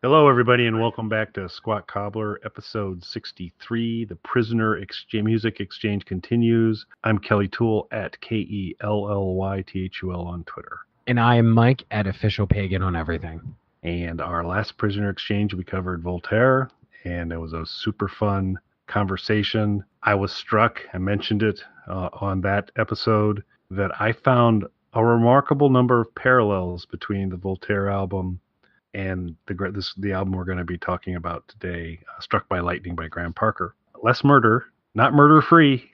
Hello, everybody, and welcome back to Squat Cobbler, episode 63. The Prisoner Music Exchange continues. I'm Kelly Toole at KELLYTHUL on Twitter. And I am Mike at Official Pagan on everything. And our last Prisoner Exchange, we covered Voltaire, and it was a super fun conversation. I was struck, I mentioned it on that episode, that I found a remarkable number of parallels between the Voltaire album and the album we're going to be talking about today, Struck by Lightning by Graham Parker. Less murder, not murder-free.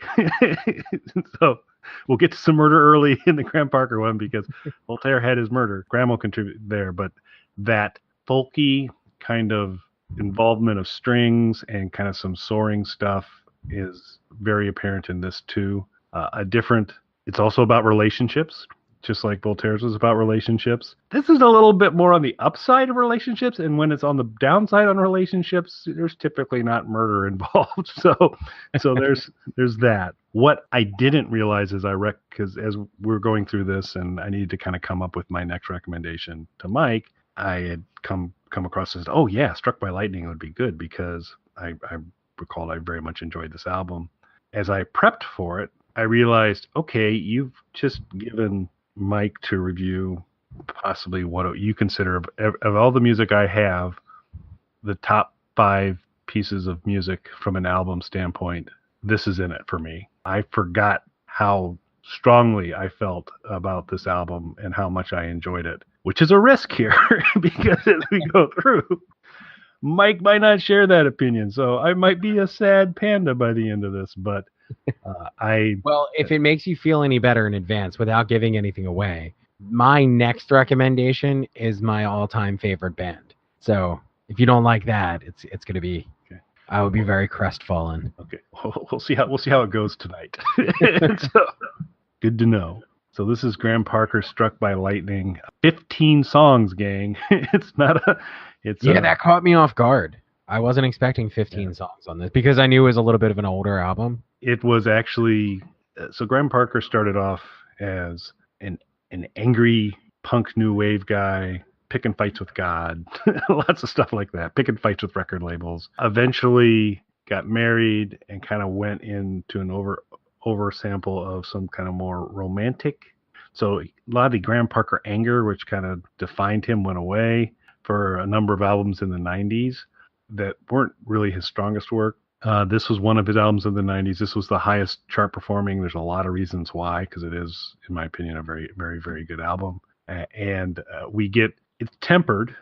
So we'll get to some murder early in the Graham Parker one because Voltaire had his murder. Graham will contribute there, but that folky kind of involvement of strings and kind of some soaring stuff is very apparent in this too. It's also about relationships. Just like Voltaire's was about relationships. This is a little bit more on the upside of relationships, and when it's on the downside on relationships, there's typically not murder involved. So there's that. What I didn't realize is because as we're going through this, and I needed to kind of come up with my next recommendation to Mike, I had come across this. Oh yeah, Struck by Lightning would be good because I recalled I very much enjoyed this album. As I prepped for it, I realized, okay, you've just given Mike to review possibly what you consider of all the music I have, the top 5 pieces of music from an album standpoint. This is in it for me. I forgot how strongly I felt about this album and how much I enjoyed it, which is a risk here because as we go through, Mike might not share that opinion. So I might be a sad panda by the end of this, but Well, if it makes you feel any better in advance without giving anything away, my next recommendation is my all-time favorite band. So if you don't like that, it's going to be. Okay. I would be very crestfallen. Okay, we'll see how it goes tonight. So, good to know. So this is Graham Parker, Struck by Lightning. 15 songs, gang. That caught me off guard. I wasn't expecting 15 songs on this because I knew it was a little bit of an older album. It was actually, so Graham Parker started off as an angry punk new wave guy, picking fights with God, lots of stuff like that, picking fights with record labels. Eventually got married and kind of went into an over sample of some kind of more romantic. So a lot of the Graham Parker anger, which kind of defined him, went away for a number of albums in the 90s that weren't really his strongest work. This was one of his albums in the 90s. This was the highest chart performing. There's a lot of reasons why, because it is, in my opinion, a very, very, very good album. We get it's tempered.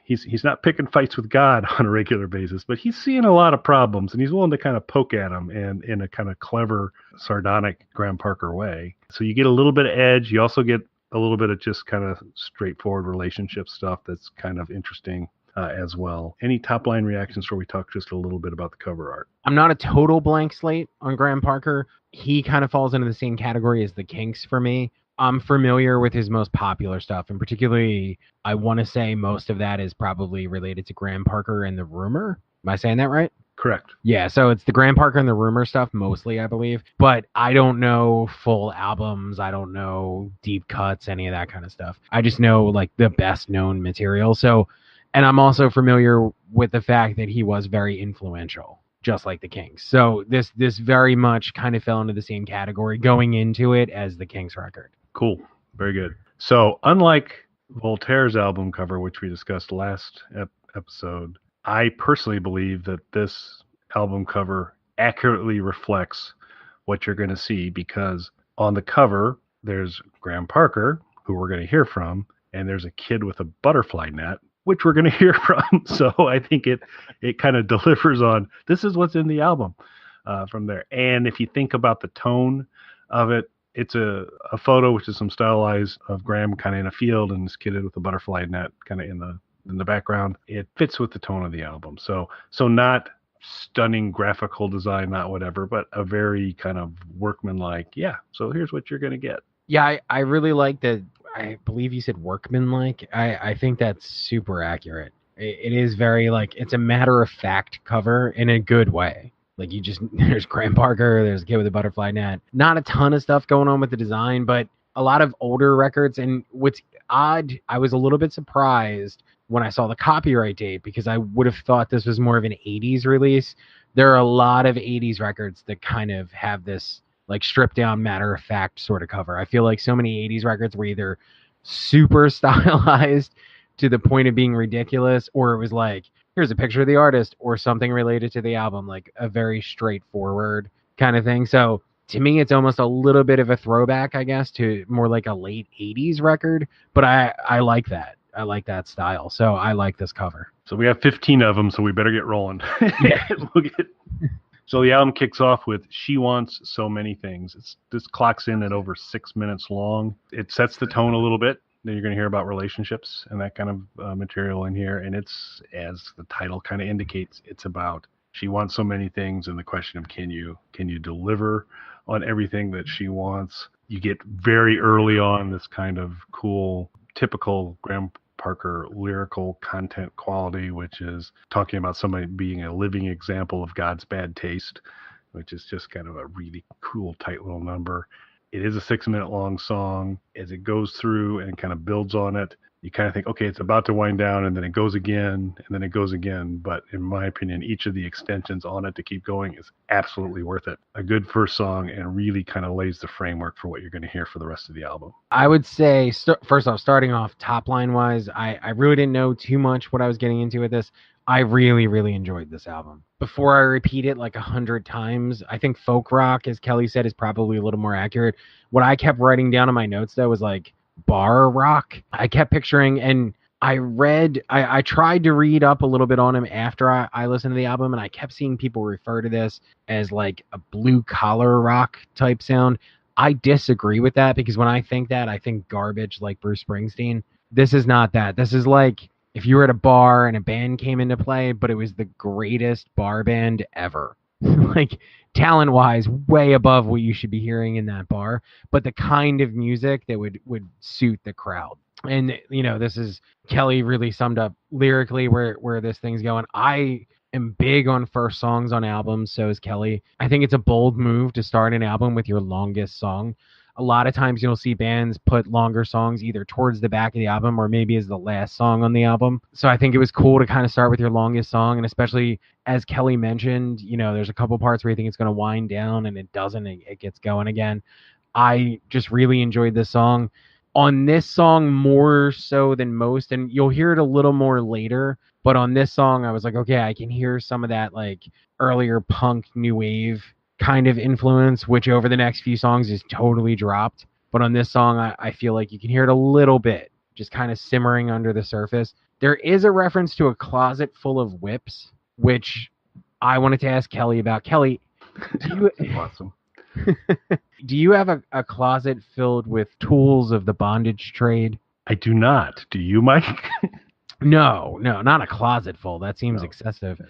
He's not picking fights with God on a regular basis, but he's seeing a lot of problems, and he's willing to kind of poke at them and in a kind of clever, sardonic Graham Parker way. So you get a little bit of edge. You also get a little bit of just kind of straightforward relationship stuff that's kind of interesting. As well. Any top line reactions before we talk just a little bit about the cover art? I'm not a total blank slate on Graham Parker. He kind of falls into the same category as the Kinks for me. I'm familiar with his most popular stuff, and particularly, I want to say most of that is probably related to Graham Parker and the Rumor. Am I saying that right? Correct. Yeah, so it's the Graham Parker and the Rumor stuff mostly, I believe. But I don't know full albums. I don't know deep cuts, any of that kind of stuff. I just know like the best known material. And I'm also familiar with the fact that he was very influential, just like the Kinks. So this very much kind of fell into the same category going into it as the Kinks record. Cool. Very good. So unlike Voltaire's album cover, which we discussed last episode, I personally believe that this album cover accurately reflects what you're going to see, because on the cover, there's Graham Parker, who we're going to hear from, and there's a kid with a butterfly net, which we're going to hear from. So I think it kind of delivers on, this is what's in the album from there. And if you think about the tone of it, it's a photo, which is some stylized of Graham kind of in a field and this kid with a butterfly net kind of in the background. It fits with the tone of the album. So not stunning graphical design, not whatever, but a very kind of workmanlike, yeah, so here's what you're going to get. Yeah, I really like that. I believe you said workmanlike. I think that's super accurate. It is very like, it's a matter of fact cover in a good way. Like there's Graham Parker, there's a kid with a butterfly net. Not a ton of stuff going on with the design, but a lot of older records. And what's odd, I was a little bit surprised when I saw the copyright date, because I would have thought this was more of an 80s release. There are a lot of 80s records that kind of have this like stripped down matter of fact sort of cover. I feel like so many 80s records were either super stylized to the point of being ridiculous, or it was like, here's a picture of the artist or something related to the album, like a very straightforward kind of thing. So to me, it's almost a little bit of a throwback, I guess, to more like a late 80s record. But I like that. I like that style. So I like this cover. So we have 15 of them, so we better get rolling. Yeah. So the album kicks off with She Wants So Many Things. This clocks in at over 6 minutes long. It sets the tone a little bit. Then you're going to hear about relationships and that kind of material in here. And it's, as the title kind of indicates, it's about she wants so many things, and the question of can you deliver on everything that she wants. You get very early on this kind of cool, typical Graham Parker lyrical content quality, which is talking about somebody being a living example of God's bad taste, which is just kind of a really cool, tight little number. It is a 6 minute long song. As it goes through and kind of builds on it, you kind of think, okay, it's about to wind down, and then it goes again, and then it goes again. But in my opinion, each of the extensions on it to keep going is absolutely worth it. A good first song, and really kind of lays the framework for what you're going to hear for the rest of the album. I would say, first off, starting off top line wise, I really didn't know too much what I was getting into with this. I really, really enjoyed this album. Before I repeat it like 100 times, I think folk rock, as Kelly said, is probably a little more accurate. What I kept writing down in my notes, though, was like bar rock. I kept picturing, and I tried to read up a little bit on him after I listened to the album, and I kept seeing people refer to this as like a blue collar rock type sound. I disagree with that, because when I think that, I think garbage like Bruce Springsteen. This is not that. This is like if you were at a bar and a band came into play, but it was the greatest bar band ever. Like talent wise, way above what you should be hearing in that bar, but the kind of music that would suit the crowd. And this is, Kelly really summed up lyrically where this thing's going. I am big on first songs on albums, so is Kelly. I think it's a bold move to start an album with your longest song. A lot of times you'll see bands put longer songs either towards the back of the album or maybe as the last song on the album. So I think it was cool to kind of start with your longest song, and especially as Kelly mentioned, there's a couple parts where you think it's going to wind down and it doesn't. It gets going again. I just really enjoyed this song. On this song more so than most, and you'll hear it a little more later, but on this song I was like, okay, I can hear some of that like earlier punk new wave kind of influence, which over the next few songs is totally dropped. But on this song, I feel like you can hear it a little bit, just kind of simmering under the surface. There is a reference to a closet full of whips, which I wanted to ask Kelly about. Kelly, do you, Awesome. do you have a closet filled with tools of the bondage trade? I do not. Do you, Mike? No, not a closet full. That seems excessive.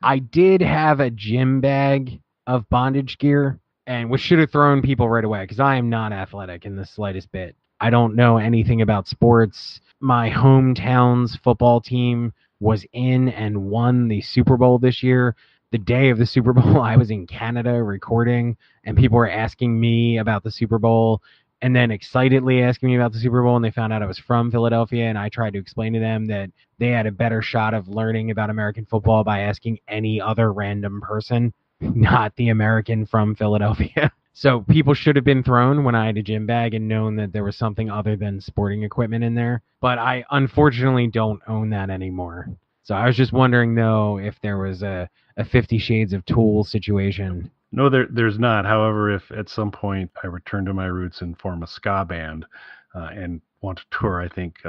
I did have a gym bag of bondage gear, and which should have thrown people right away, because I am not athletic in the slightest bit. I don't know anything about sports. My hometown's football team was in and won the Super Bowl this year. The day of the Super Bowl, I was in Canada recording, and people were asking me about the Super Bowl, and then excitedly asking me about the Super Bowl, and they found out I was from Philadelphia, and I tried to explain to them that they had a better shot of learning about American football by asking any other random person, not the American from Philadelphia. So people should have been thrown when I had a gym bag and known that there was something other than sporting equipment in there. But I unfortunately don't own that anymore. So I was just wondering, though, if there was a 50 Shades of Tool situation. No, there's not. However, if at some point I return to my roots and form a ska band and want to tour, I think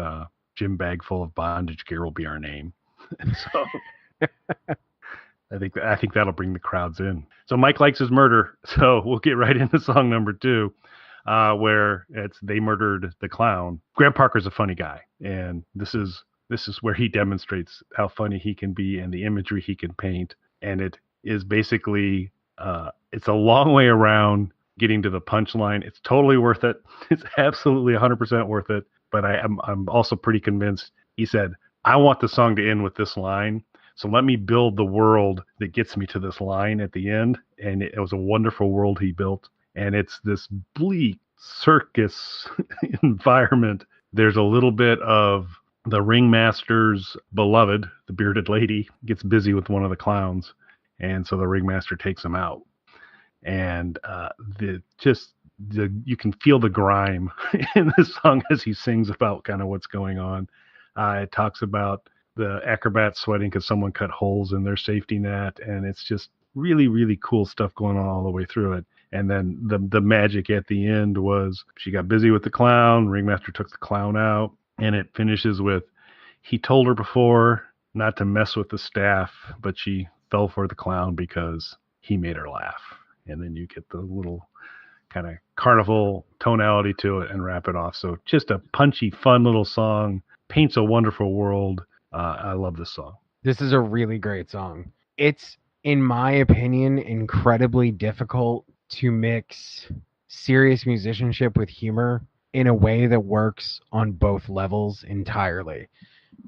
Gym Bag Full of Bondage Gear will be our name. So I think that'll bring the crowds in. So Mike likes his murder, so we'll get right into song number 2, where it's They Murdered the Clown. Graham Parker's a funny guy, and this is where he demonstrates how funny he can be and the imagery he can paint. And it is basically it's a long way around getting to the punchline. It's totally worth it. It's absolutely 100% worth it. But I'm also pretty convinced. He said, I want the song to end with this line, so let me build the world that gets me to this line at the end. And it was a wonderful world he built. And it's this bleak circus environment. There's a little bit of The ringmaster's beloved, the bearded lady, gets busy with one of the clowns, and so the ringmaster takes him out. And the just you can feel the grime in the song as he sings about kind of what's going on. It talks about the acrobats sweating because someone cut holes in their safety net, and it's just really really cool stuff going on all the way through it. And then the magic at the end was she got busy with the clown. Ringmaster took the clown out, and it finishes with he told her before not to mess with the staff, but she fell for the clown because he made her laugh. And then you get the little kind of carnival tonality to it and wrap it off. So just a punchy, fun little song, paints a wonderful world. I love this song. This is a really great song. It's, in my opinion, incredibly difficult to mix serious musicianship with humor in a way that works on both levels entirely.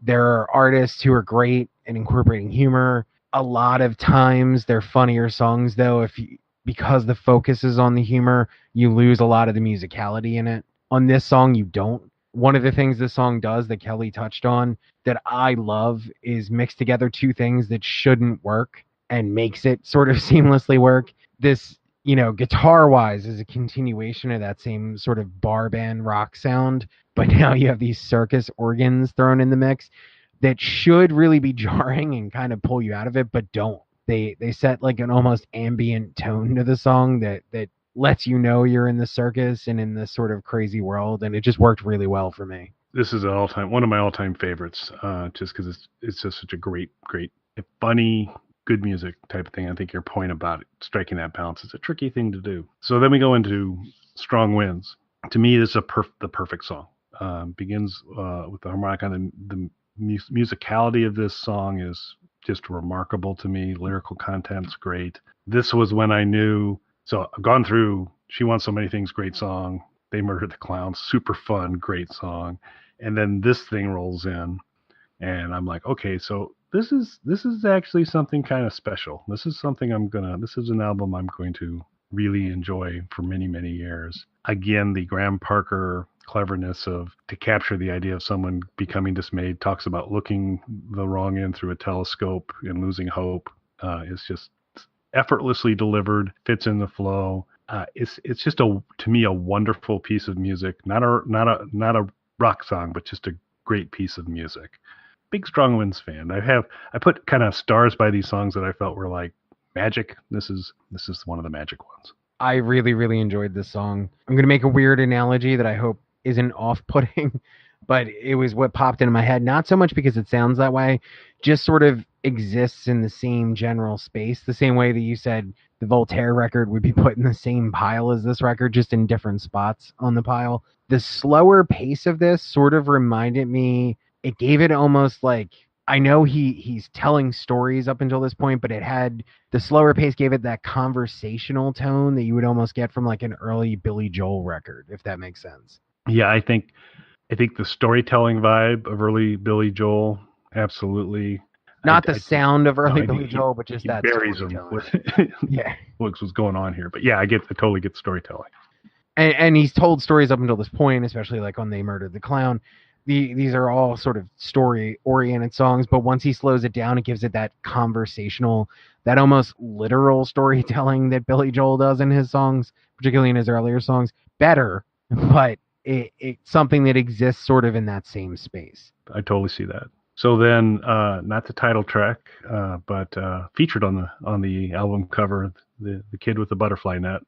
There are artists who are great at incorporating humor. A lot of times they're funnier songs, though, because the focus is on the humor, you lose a lot of the musicality in it. On this song, you don't. One of the things this song does that Kelly touched on that I love is mix together two things that shouldn't work and makes it sort of seamlessly work. This, guitar wise is a continuation of that same sort of bar band rock sound, but now you have these circus organs thrown in the mix that should really be jarring and kind of pull you out of it, but don't. They set like an almost ambient tone to the song that lets you know you're in the circus and in this sort of crazy world, and it just worked really well for me. This is one of my all-time favorites, just because it's just such a great, funny, good music type of thing. I think your point about it, striking that balance is a tricky thing to do. So then we go into Strong Winds. To me, this is the perfect song. Begins with the harmonica. The musicality of this song is just remarkable to me. Lyrical content's great. This was when I knew. So I've gone through She Wants So Many Things, great song. They Murdered the Clown, super fun, great song. And then this thing rolls in, and I'm like, okay, so this is actually something kind of special. This is an album I'm going to really enjoy for many, many years. Again, the Graham Parker cleverness to capture the idea of someone becoming dismayed, talks about looking the wrong end through a telescope and losing hope. Is just effortlessly delivered, fits in the flow. It's just to me a wonderful piece of music. Not a rock song, but just a great piece of music. Big Strong Winds fan. I put kind of stars by these songs that I felt were like magic. This is one of the magic ones. I really, really enjoyed this song. I'm going to make a weird analogy that I hope isn't off-putting, but it was what popped into my head. Not so much because it sounds that way, just sort of exists in the same general space, the same way that you said the Voltaire record would be put in the same pile as this record, just in different spots on the pile. The slower pace of this sort of reminded me, it gave it almost like, I know he's telling stories up until this point, but the slower pace gave it that conversational tone that you would almost get from like an early Billy Joel record, if that makes sense. Yeah, I think the storytelling vibe of early Billy Joel, absolutely. Not the sound of early Billy Joel, but just that buries him with what's going on here. But yeah, I totally get the storytelling. And he's told stories up until this point, especially like on They Murdered the Clown. These are all sort of story-oriented songs, but once he slows it down, it gives it that conversational, that almost literal storytelling that Billy Joel does in his songs, particularly in his earlier songs, better, but it's something that exists sort of in that same space. I totally see that. So then, not the title track, but featured on the album cover, the kid with the butterfly net.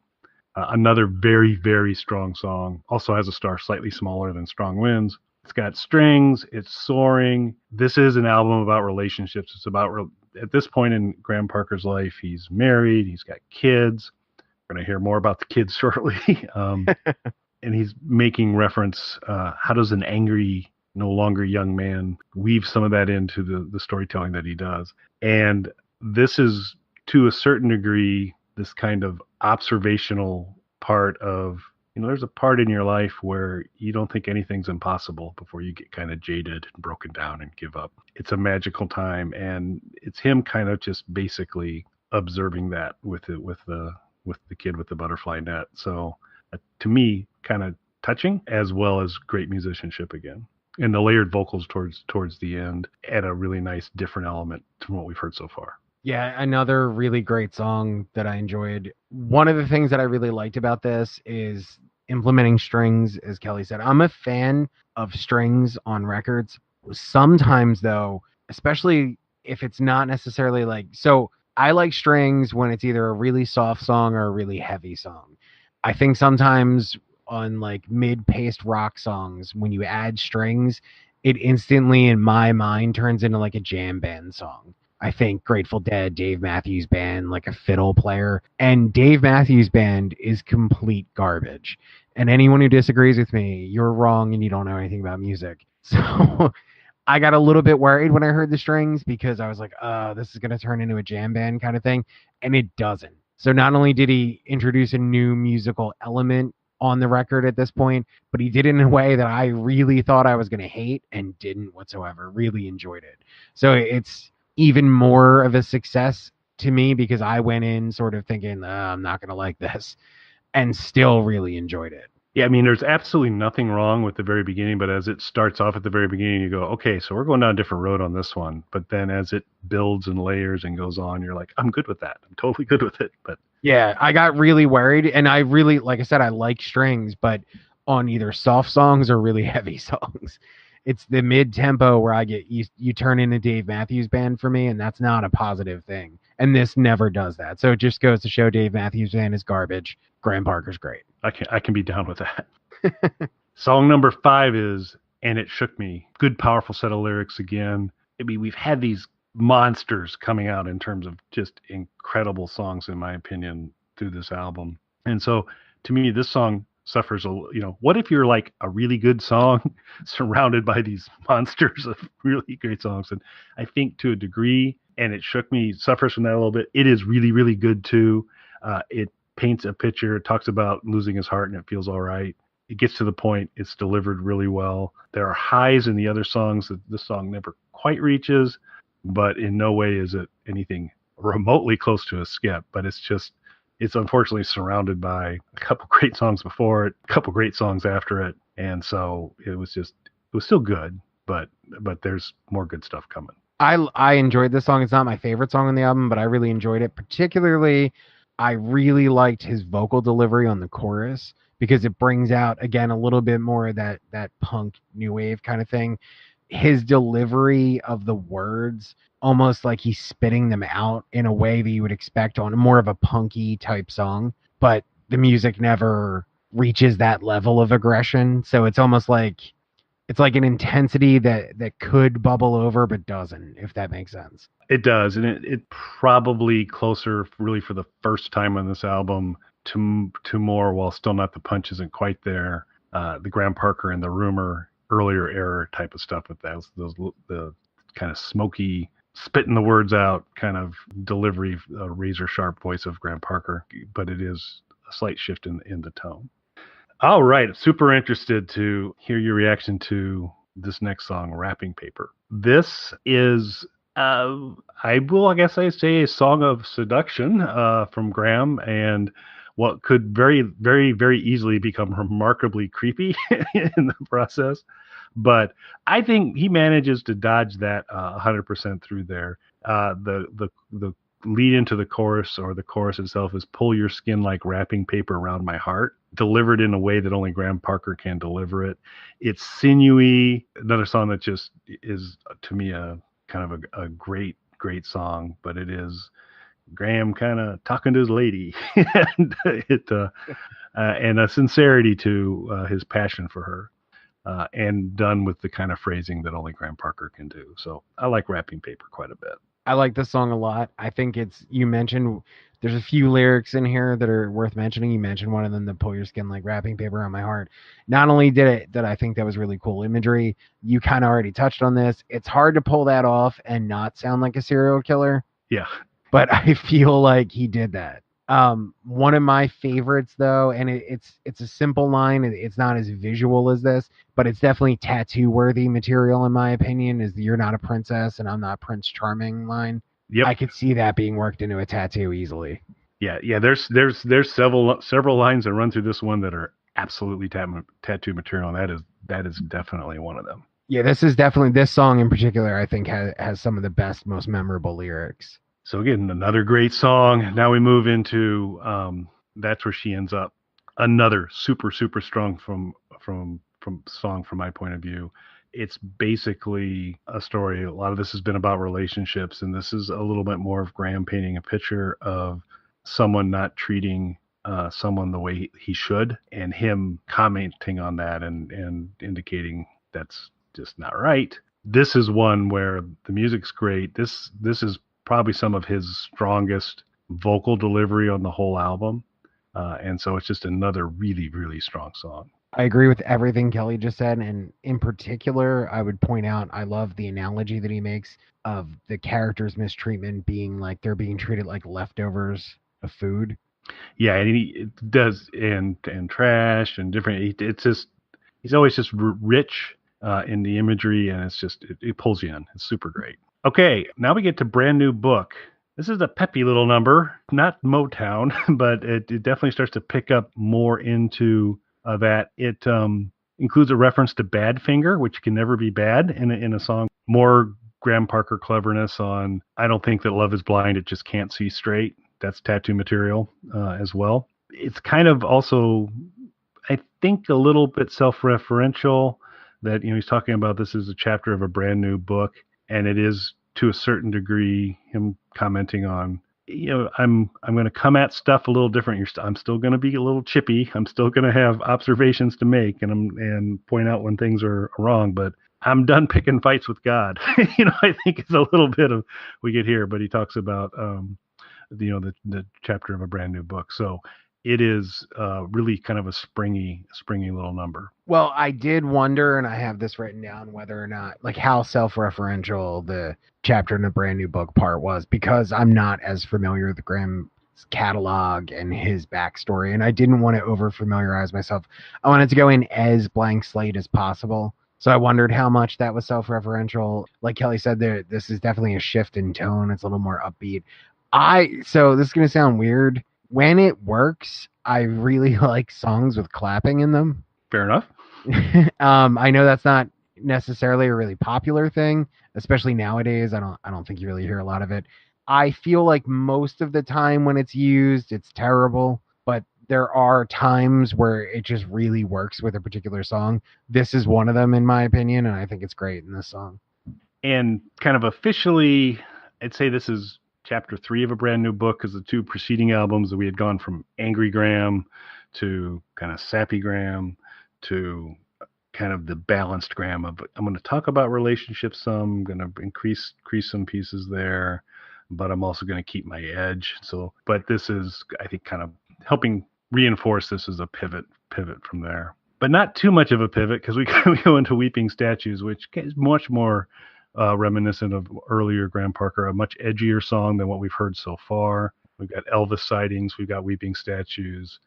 Another very, very strong song. Also has a star slightly smaller than Strong Winds. It's got strings. It's soaring. This is an album about relationships. It's about, at this point in Graham Parker's life, he's married. He's got kids. We're going to hear more about the kids shortly. And he's making reference, how does an angry, no longer young man weave some of that into the storytelling that he does. And this is, to a certain degree, this kind of observational part of, there's a part in your life where you don't think anything's impossible before you get kind of jaded and broken down and give up. It's a magical time, and it's him kind of just basically observing that with the kid with the butterfly net. So to me, kind of touching, as well as great musicianship again. And the layered vocals towards the end add a really nice different element to what we've heard so far. Yeah, another really great song that I enjoyed. One of the things that I really liked about this is implementing strings, as Kelly said. I'm a fan of strings on records. Sometimes, though, especially if it's not necessarily like, so I like strings when it's either a really soft song or a really heavy song. I think sometimes on like mid-paced rock songs, when you add strings, it instantly, in my mind, turns into like a jam band song. I think Grateful Dead, Dave Matthews Band, like a fiddle player. And Dave Matthews Band is complete garbage. And anyone who disagrees with me, you're wrong and you don't know anything about music. So I got a little bit worried when I heard the strings because I was like, this is going to turn into a jam band kind of thing. And it doesn't. So not only did he introduce a new musical element on the record at this point, but he did it in a way that I really thought I was going to hate and didn't whatsoever. Really enjoyed it. So it's even more of a success to me because I went in sort of thinking, I'm not going to like this, and still really enjoyed it. Yeah, I mean, there's absolutely nothing wrong with the very beginning, but as it starts off at the very beginning, you go, okay, so we're going down a different road on this one. But then as it builds and layers and goes on, you're like, I'm good with that. I'm totally good with it. But yeah, I got really worried, and I really, like I said, I like strings, but on either soft songs or really heavy songs. It's the mid tempo where I get you turn into Dave Matthews Band for me, and that's not a positive thing. And this never does that. So it just goes to show Dave Matthews Band is garbage. Graham Parker's great. I can be down with that. Song number 5 is "And It Shook Me." Good, powerful set of lyrics again. I mean, we've had these monsters coming out in terms of just incredible songs, in my opinion, through this album. And so, to me, this song suffers what if you're like a really good song surrounded by these monsters of really great songs? And I think to a degree, "And It Shook Me" suffers from that a little bit. It is really, really good too. It paints a picture. It talks about losing his heart and it feels all right. It gets to the point. It's delivered really well. There are highs in the other songs that this song never quite reaches, but in no way is it anything remotely close to a skip. But it's unfortunately surrounded by a couple great songs before it, a couple great songs after it. And so it was still good, but there's more good stuff coming. I enjoyed this song. It's not my favorite song on the album, but I really enjoyed it. Particularly, I really liked his vocal delivery on the chorus because it brings out again a little bit more of that punk new wave kind of thing. His delivery of the words, almost like he's spitting them out in a way that you would expect on more of a punky type song, but the music never reaches that level of aggression. So it's like an intensity that could bubble over but doesn't, if that makes sense. It does, and it probably closer really for the first time on this album to more, while still not, the punch isn't quite there. The Graham Parker and the Rumor earlier era type of stuff with those the kind of smoky, spitting the words out kind of delivery, razor sharp voice of Graham Parker, but it is a slight shift in the tone. All right, super interested to hear your reaction to this next song, "Wrapping Paper." This is, I guess I say, a song of seduction from Graham, and what could very, very, very easily become remarkably creepy in the process. But I think he manages to dodge that 100% through there. The lead into the chorus, or the chorus itself, is "Pull your skin like wrapping paper around my heart," delivered in a way that only Graham Parker can deliver it. It's sinewy. Another song that just is, to me, a kind of a great, great song, but it is Graham kind of talking to his lady, and a sincerity to his passion for her, and done with the kind of phrasing that only Graham Parker can do. So I like "Wrapping Paper" quite a bit. I like this song a lot. I think you mentioned there's a few lyrics in here that are worth mentioning. You mentioned one of them, the "pull your skin like wrapping paper on my heart." Not only did I think that was really cool imagery, you kind of already touched on this. It's hard to pull that off and not sound like a serial killer. Yeah. But I feel like he did that. One of my favorites, though, and it's a simple line. It's not as visual as this, but it's definitely tattoo worthy material in my opinion. Is the "You're not a princess and I'm not Prince Charming" line. Yep. I could see that being worked into a tattoo easily. Yeah. There's several lines that run through this one that are absolutely tattoo material, and that is definitely one of them. Yeah, this is definitely, this song in particular, I think has some of the best, most memorable lyrics. So again, another great song. Now we move into That's Where She Ends Up. Another super super strong from song from my point of view. It's basically a story. A lot of this has been about relationships, and this is a little bit more of Graham painting a picture of someone not treating someone the way he should, and him commenting on that and indicating that's just not right. This is one where the music's great. This is probably some of his strongest vocal delivery on the whole album. And so it's just another really, really strong song. I agree with everything Kelly just said, and in particular, I would point out I love the analogy that he makes of the characters' mistreatment being like they're being treated like leftovers of food. Yeah, and he does and trash and different. It's just he's always just rich in the imagery, and it's just it pulls you in. It's super great. Okay, now we get to Brand New Book. This is a peppy little number, not Motown, but it definitely starts to pick up more into that. It includes a reference to Badfinger, which can never be bad in a song. More Graham Parker cleverness on I don't think that love is blind, it just can't see straight. That's tattoo material as well. It's kind of also, I think, a little bit self-referential that, you know, he's talking about this is a chapter of a brand new book, and it is to a certain degree him commenting on, you know, I'm going to come at stuff a little different. I'm still going to be a little chippy. I'm still going to have observations to make and point out when things are wrong, but I'm done picking fights with God. You know, I think it's a little bit of we get here, but he talks about you know, the chapter of a brand new book. So it is really kind of a springy little number. Well, I did wonder, and I have this written down, whether or not, like, how self-referential the chapter in the brand new book part was, because I'm not as familiar with Graham's catalog and his backstory, and I didn't want to over-familiarize myself. I wanted to go in as blank slate as possible. So I wondered how much that was self-referential. Like Kelly said, this is definitely a shift in tone. It's a little more upbeat. So this is gonna sound weird. When it works, I really like songs with clapping in them. Fair enough. I know that's not necessarily a really popular thing, especially nowadays. I don't think you really hear a lot of it. I feel like most of the time when it's used, it's terrible, but there are times where it just really works with a particular song. This is one of them, in my opinion, and I think it's great in this song. And kind of officially, I'd say this is chapter 3 of a brand new book, because the two preceding albums that we had gone from Angry Graham to kind of Sappy Graham to kind of the balanced Graham of I'm going to talk about relationships some, I'm going to increase some pieces there, but I'm also going to keep my edge. So, but this is, I think, kind of helping reinforce this as a pivot from there. But not too much of a pivot, because we go into Weeping Statues, which is much more reminiscent of earlier Graham Parker, a much edgier song than what we've heard so far. We've got Elvis sightings, we've got Weeping Statues,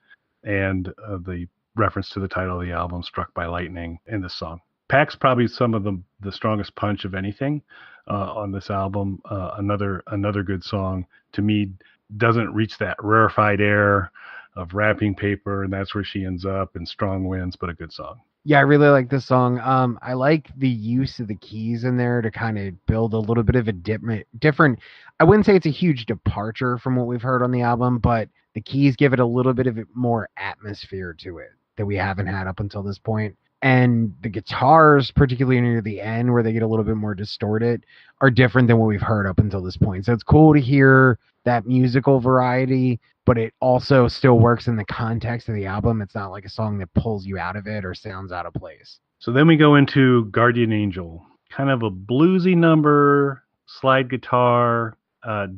and the reference to the title of the album, Struck by Lightning, in this song. Packs probably some of the strongest punch of anything on this album. Another good song. To me, doesn't reach that rarefied air of Wrapping Paper, and That's Where She Ends Up, and Strong Winds, but a good song. Yeah, I really like this song. I like the use of the keys in there to kind of build a little bit of a different. I wouldn't say it's a huge departure from what we've heard on the album, but the keys give it a little bit of more atmosphere to it that we haven't had up until this point. And the guitars, particularly near the end, where they get a little bit more distorted, are different than what we've heard up until this point. So it's cool to hear that musical variety, but it also still works in the context of the album. It's not like a song that pulls you out of it or sounds out of place. So then we go into Guardian Angel, kind of a bluesy number, slide guitar,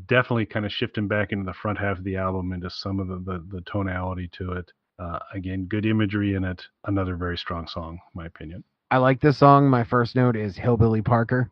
definitely kind of shifting back into the front half of the album into some of the tonality to it. Again, good imagery in it. Another very strong song, in my opinion. I like this song. My first note is Hillbilly Parker.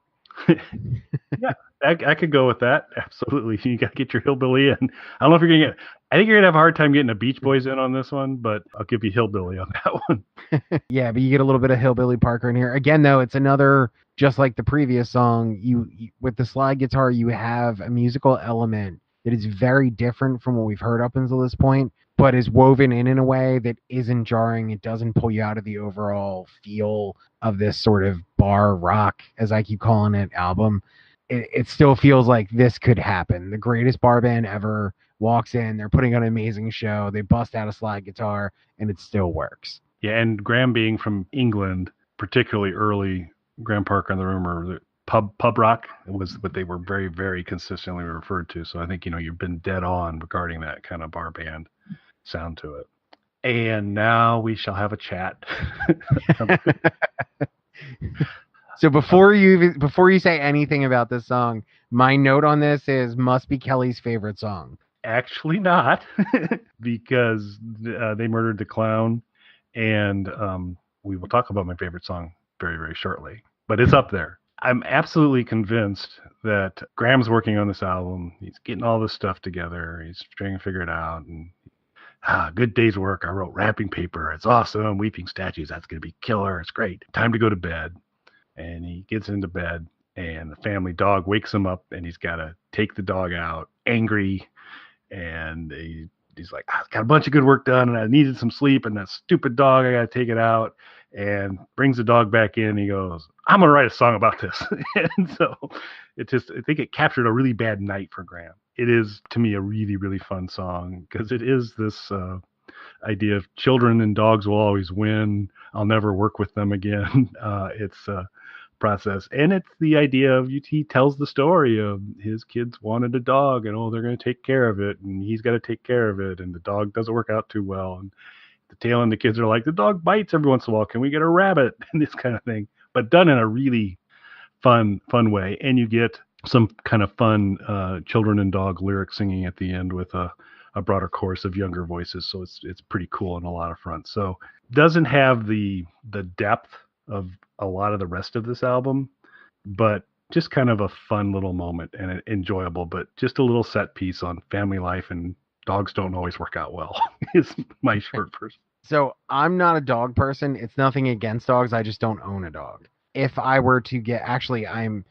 Yeah, I could go with that. Absolutely. You got to get your hillbilly in. I don't know if you're going to get, I think you're going to have a hard time getting a Beach Boys in on this one, but I'll give you hillbilly on that one. Yeah, but you get a little bit of Hillbilly Parker in here. Again, though, it's another, just like the previous song, you with the slide guitar, you have a musical element that is very different from what we've heard up until this point, but is woven in a way that isn't jarring. It doesn't pull you out of the overall feel of this sort of bar rock, as I keep calling it, album. It still feels like this could happen. The greatest bar band ever walks in, they're putting on an amazing show, they bust out a slide guitar, and it still works. Yeah, and Graham being from England, particularly early, Graham Parker and the Rumor, pub rock was what they were very, very consistently referred to. So I think, you've been dead on regarding that kind of bar band sound to it. And now we shall have a chat. So before you say anything about this song, my note on this is must be Kelly's favorite song. Actually not, because they murdered the clown, and we will talk about my favorite song very, very shortly. But it's up there. I'm absolutely convinced that Graham's working on this album. He's getting all this stuff together. He's trying to figure it out. And good day's work. I wrote wrapping paper. It's awesome. Weeping statues. That's going to be killer. It's great. Time to go to bed. And he gets into bed, and the family dog wakes him up, and he's got to take the dog out, angry. And he's like, I got a bunch of good work done, and I needed some sleep, and that stupid dog, I got to take it out. And brings the dog back in. He goes, I'm going to write a song about this. And so I think it captured a really bad night for Graham. It is, to me, a really, really fun song, because it is this idea of children and dogs will always win. I'll never work with them again. It's a process. And it's the idea of, he tells the story of his kids wanted a dog, and they're going to take care of it, and he's got to take care of it, and the dog doesn't work out too well. And the tail end, the kids are like, the dog bites every once in a while. Can we get a rabbit? And this kind of thing, but done in a really fun way. And you get some kind of fun children and dog lyric singing at the end with a broader chorus of younger voices. So it's pretty cool on a lot of fronts. So doesn't have the depth of a lot of the rest of this album, but just kind of a fun little moment and enjoyable, but just a little set piece on family life, and dogs don't always work out well is my short version. So I'm not a dog person. It's nothing against dogs. I just don't own a dog. If I were to get, actually, I'm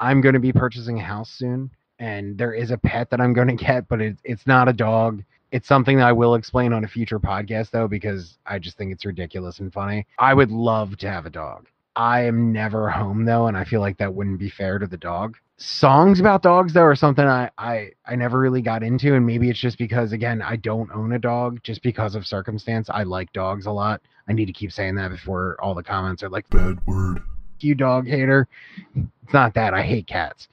going to be purchasing a house soon, and there is a pet that I'm going to get, but it's not a dog. It's something that I will explain on a future podcast, though, because I just think it's ridiculous and funny. I would love to have a dog. I am never home, though, and I feel like that wouldn't be fair to the dog. Songs about dogs, though, are something I never really got into, and maybe it's just because, again, I don't own a dog, just because of circumstance. I like dogs a lot. I need to keep saying that before all the comments are like, bad word, you dog hater. It's not that. I hate cats.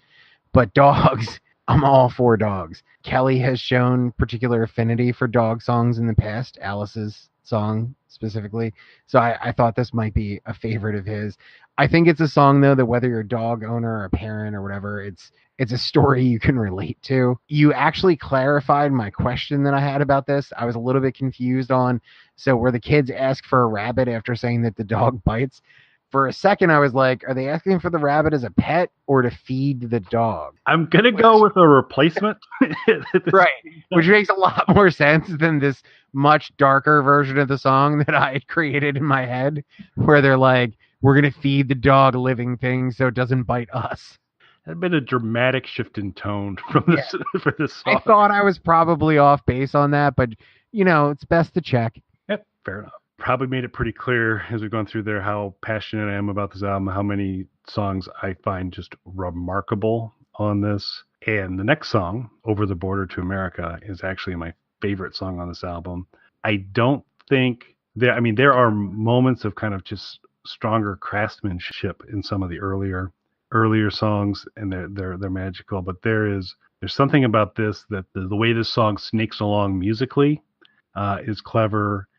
But dogs, I'm all for dogs. Kelly has shown particular affinity for dog songs in the past, Alice's song specifically. So I thought this might be a favorite of his. I think it's a song, though, that whether you're a dog owner or a parent or whatever, it's a story you can relate to. You actually clarified my question that I had about this. I was a little bit confused on, so where the kids ask for a rabbit after saying that the dog bites. For a second, I was like, are they asking for the rabbit as a pet or to feed the dog? I'm going to go with a replacement. Right. Which makes a lot more sense than this much darker version of the song that I had created in my head, where they're like, we're going to feed the dog living things so it doesn't bite us. Had been a dramatic shift in tone from this for this song. I thought I was probably off base on that, but, it's best to check. Yep, fair enough. Probably made it pretty clear as we've gone through there how passionate I am about this album, how many songs I find just remarkable on this. And the next song, Over the Border to America, is actually my favorite song on this album. I don't think there are moments of kind of just stronger craftsmanship in some of the earlier songs, and they're magical, but there's something about this that the way this song snakes along musically is clever.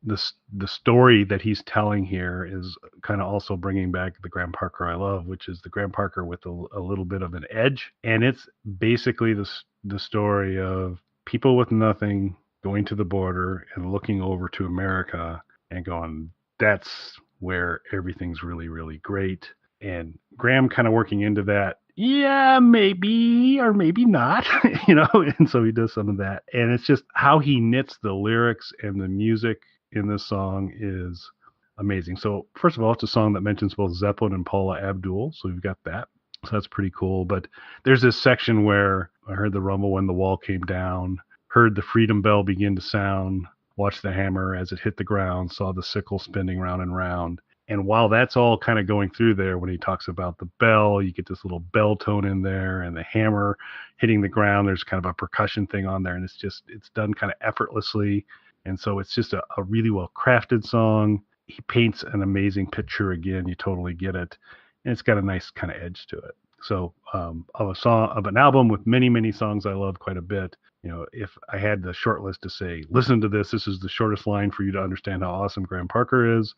The story that he's telling here is kind of also bringing back the Graham Parker I love, which is the Graham Parker with a little bit of an edge. And it's basically the story of people with nothing going to the border and looking over to America and going, that's where everything's really, really great. And Graham kind of working into that. Yeah, maybe or maybe not, and so he does some of that. And it's just how he knits the lyrics and the music in this song is amazing. So first of all, it's a song that mentions both Zeppelin and Paula Abdul. So we've got that. So that's pretty cool. But there's this section where I heard the rumble when the wall came down, heard the freedom bell begin to sound, watched the hammer as it hit the ground, saw the sickle spinning round and round. And while that's all kind of going through there, when he talks about the bell, you get this little bell tone in there, and the hammer hitting the ground. There's kind of a percussion thing on there, and it's done kind of effortlessly. And so it's just a really well crafted song. He paints an amazing picture again. You totally get it, and it's got a nice kind of edge to it. So of an album with many songs I love quite a bit. If I had the short list to say, listen to this. This is the shortest line for you to understand how awesome Graham Parker is.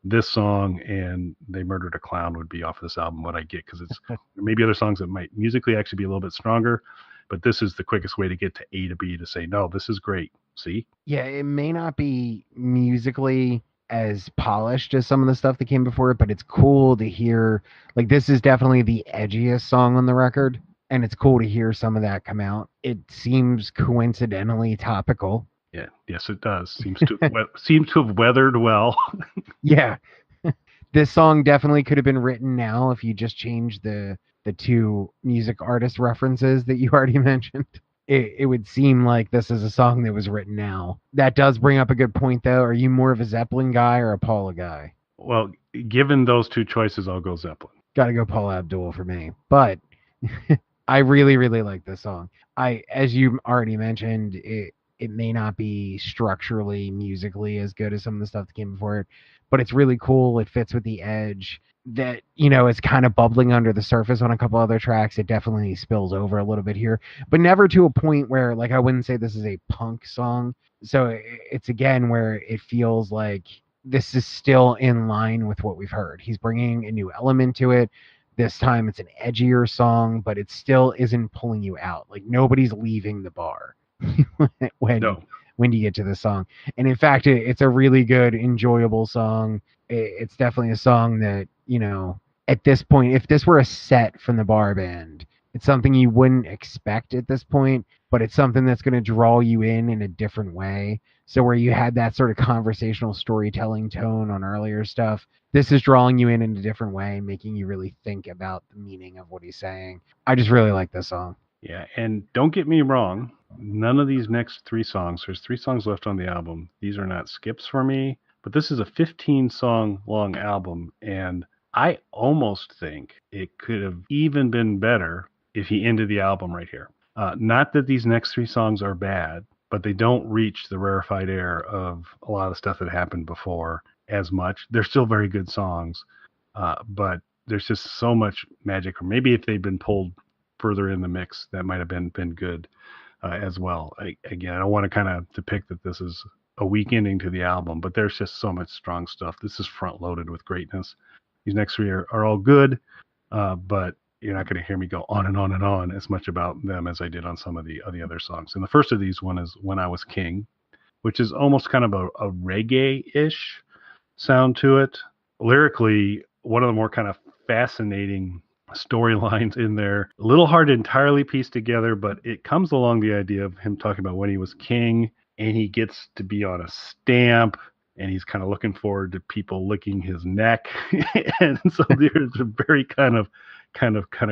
This song and They Murdered a Clown would be off of this album what I get, because it's maybe other songs that might musically actually be a little bit stronger, but this is the quickest way to get to A to B to say, no, this is great. See? Yeah, it may not be musically as polished as some of the stuff that came before it, but it's cool to hear. Like, this is definitely the edgiest song on the record, and it's cool to hear some of that come out. It seems coincidentally topical. Yeah, yes, it does. Seems to have weathered well. Yeah. This song definitely could have been written now if you just changed the two music artist references that you already mentioned. It would seem like this is a song that was written now. That does bring up a good point, though. Are you more of a Zeppelin guy or a Paula guy? Well, given those two choices, I'll go Zeppelin. Got to go Paula Abdul for me. But I really, really like this song. As you already mentioned, it may not be structurally, musically as good as some of the stuff that came before it, but it's really cool. It fits with the edge that, it's kind of bubbling under the surface on a couple other tracks. It definitely spills over a little bit here, but never to a point where, like, I wouldn't say this is a punk song. So it's again where it feels like this is still in line with what we've heard. He's bringing a new element to it. This time it's an edgier song, but it still isn't pulling you out. Like, nobody's leaving the bar when you get to the song. And in fact, it's a really good, enjoyable song. It's definitely a song that, at this point, if this were a set from the bar band, it's something you wouldn't expect at this point, but it's something that's going to draw you in a different way. So where you had that sort of conversational storytelling tone on earlier stuff, this is drawing you in a different way, making you really think about the meaning of what he's saying. I just really like this song. Yeah, and don't get me wrong, none of these next three songs, there's 3 songs left on the album. These are not skips for me, but this is a 15-song long album, and I almost think it could have even been better if he ended the album right here. Not that these next 3 songs are bad, but they don't reach the rarefied air of a lot of the stuff that happened before as much. They're still very good songs, but there's just so much magic. Or maybe if they'd been pulled further in the mix, that might have been good as well. I don't want to kind of depict that this is a weak ending to the album, but there's just so much strong stuff. This is front loaded with greatness. These next 3 are all good, but you're not going to hear me go on and on and on as much about them as I did on some of the other songs. And the first of these one is When I Was King, which is almost kind of a reggae-ish sound to it. Lyrically, one of the more kind of fascinating storylines in there. A little hard to entirely piece together, but it comes along the idea of him talking about when he was king, and he gets to be on a stamp, and he's kind of looking forward to people licking his neck. And so there's a very kind of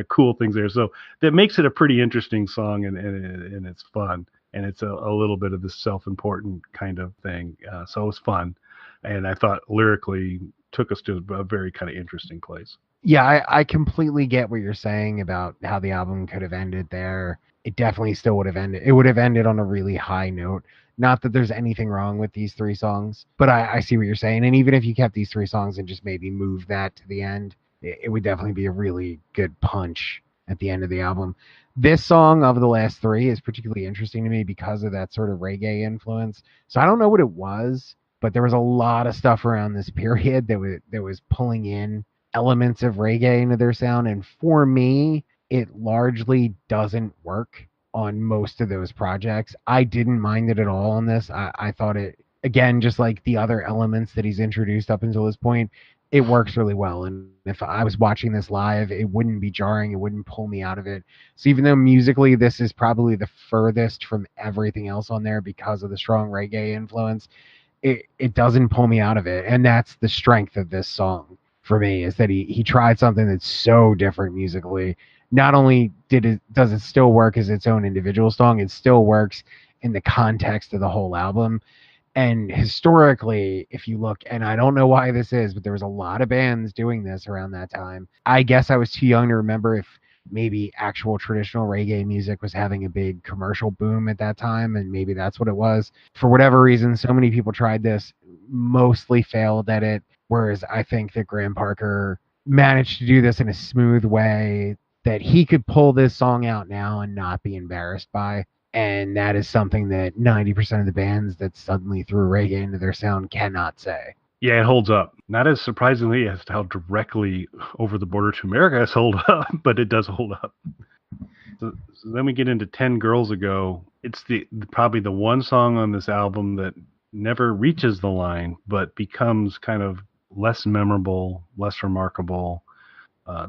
cool things there. So that makes it a pretty interesting song, and it's fun. And it's a little bit of this self-important kind of thing. So it was fun. And I thought lyrically took us to a very kind of interesting place. Yeah, I completely get what you're saying about how the album could have ended there. It definitely still would have ended. It would have ended on a really high note. Not that there's anything wrong with these 3 songs, but I see what you're saying. And even if you kept these 3 songs and just maybe moved that to the end, it would definitely be a really good punch at the end of the album. This song of the last 3 is particularly interesting to me because of that sort of reggae influence. So I don't know what it was, but there was a lot of stuff around this period that was pulling in elements of reggae into their sound. And for me, it largely doesn't work on most of those projects. I didn't mind it at all on this. I thought it, again, just like the other elements that he's introduced up until this point, it works really well. And if I was watching this live, it wouldn't be jarring. It wouldn't pull me out of it. So even though musically this is probably the furthest from everything else on there because of the strong reggae influence, it doesn't pull me out of it. And that's the strength of this song for me, is that he tried something that's so different musically not only does it still work as its own individual song, it still works in the context of the whole album. And historically, if you look, and I don't know why this is, but there was a lot of bands doing this around that time. I guess I was too young to remember if maybe actual traditional reggae music was having a big commercial boom at that time, and maybe that's what it was. For whatever reason, so many people tried this, mostly failed at it, whereas I think that Graham Parker managed to do this in a smooth way that he could pull this song out now and not be embarrassed by. And that is something that 90% of the bands that suddenly threw reggae into their sound cannot say. Yeah, it holds up. Not as surprisingly as how directly Over the Border to America has held up, but it does hold up. So then we get into 10 Girls Ago. It's probably the one song on this album that never reaches the line, but becomes kind of less memorable, less remarkable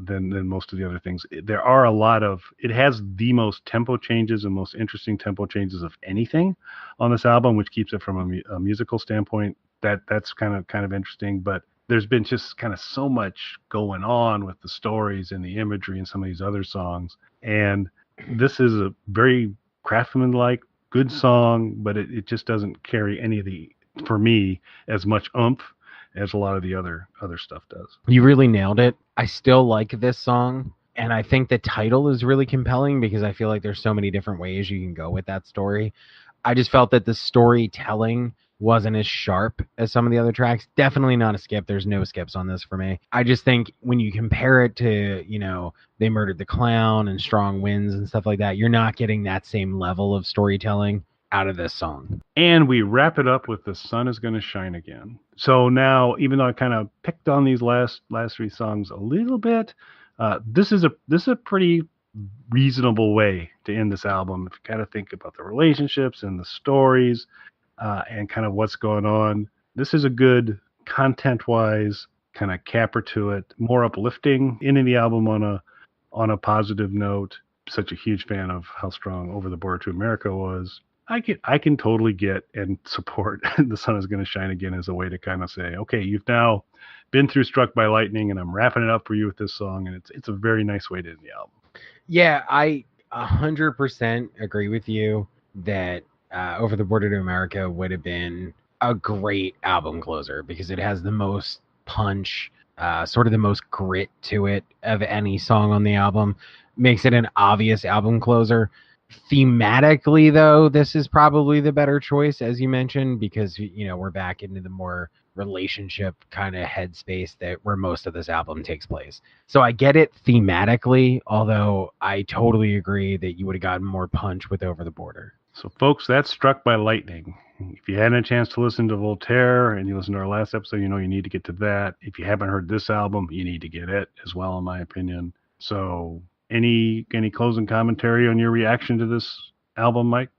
than most of the other things. There are a lot of, it has the most tempo changes and most interesting tempo changes of anything on this album, which keeps it from a musical standpoint. That's kind of interesting, but there's been just kind of so much going on with the stories and the imagery in some of these other songs. And this is a very craftsman-like, good song, but it just doesn't carry any of the, for me, as much oomph as a lot of the other stuff does. You really nailed it. I still like this song, and I think the title is really compelling because I feel like there's so many different ways you can go with that story. I just felt that the storytelling wasn't as sharp as some of the other tracks. Definitely not a skip. There's no skips on this for me. I just think when you compare it to, They Murdered the Clown and Strong Winds and stuff like that, you're not getting that same level of storytelling out of this song. And we wrap it up with The Sun Is Gonna Shine Again. So now, even though I kind of picked on these last three songs a little bit, this is a pretty reasonable way to end this album. If you kind of think about the relationships and the stories and kind of what's going on, this is a good content-wise kind of capper to it, more uplifting, ending the album on a positive note. Such a huge fan of how strong Over the Border to America was. I can totally get and support The Sun Is Gonna Shine Again as a way to kind of say, okay, you've now been through Struck by Lightning, and I'm wrapping it up for you with this song, and it's a very nice way to end the album. Yeah, I 100% agree with you that Over the Border to America would have been a great album closer because it has the most punch, sort of the most grit to it of any song on the album. Makes it an obvious album closer. Thematically, though, this is probably the better choice, as you mentioned, because we're back into the more relationship kind of headspace where most of this album takes place. So I get it thematically, although I totally agree that you would have gotten more punch with Over the Border. So, folks, that's Struck by Lightning. If you hadn't a chance to listen to Voltaire and you listened to our last episode, you need to get to that. If you haven't heard this album, you need to get it as well, in my opinion. So, any closing commentary on your reaction to this album, Mike?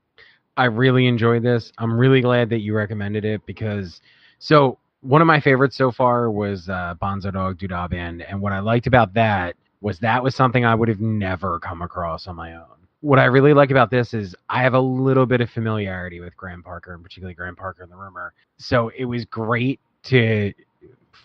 I really enjoyed this. I'm really glad that you recommended it because, so one of my favorites so far was Bonzo Dog Doodah Band, and what I liked about that was something I would have never come across on my own. What I really like about this is I have a little bit of familiarity with Graham Parker, and particularly Graham Parker and the Rumor. So it was great to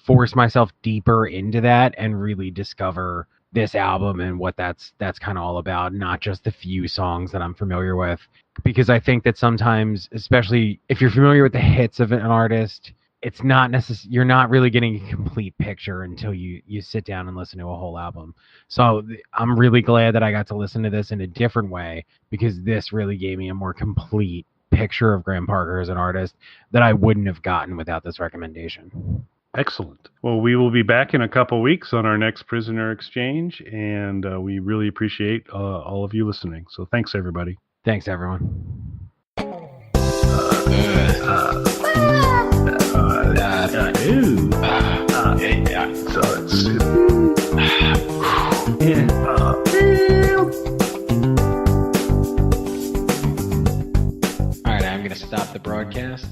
force myself deeper into that and really discover this album and what that's kind of all about, not just the few songs that I'm familiar with. Because I think that sometimes, especially if you're familiar with the hits of an artist, it's not you're not really getting a complete picture until you sit down and listen to a whole album. So I'm really glad that I got to listen to this in a different way because this really gave me a more complete picture of Graham Parker as an artist that I wouldn't have gotten without this recommendation. Excellent. Well, we will be back in a couple weeks on our next Prisoner Exchange, and we really appreciate all of you listening. So thanks, everybody. Thanks, everyone. All right, I'm going to stop the broadcast.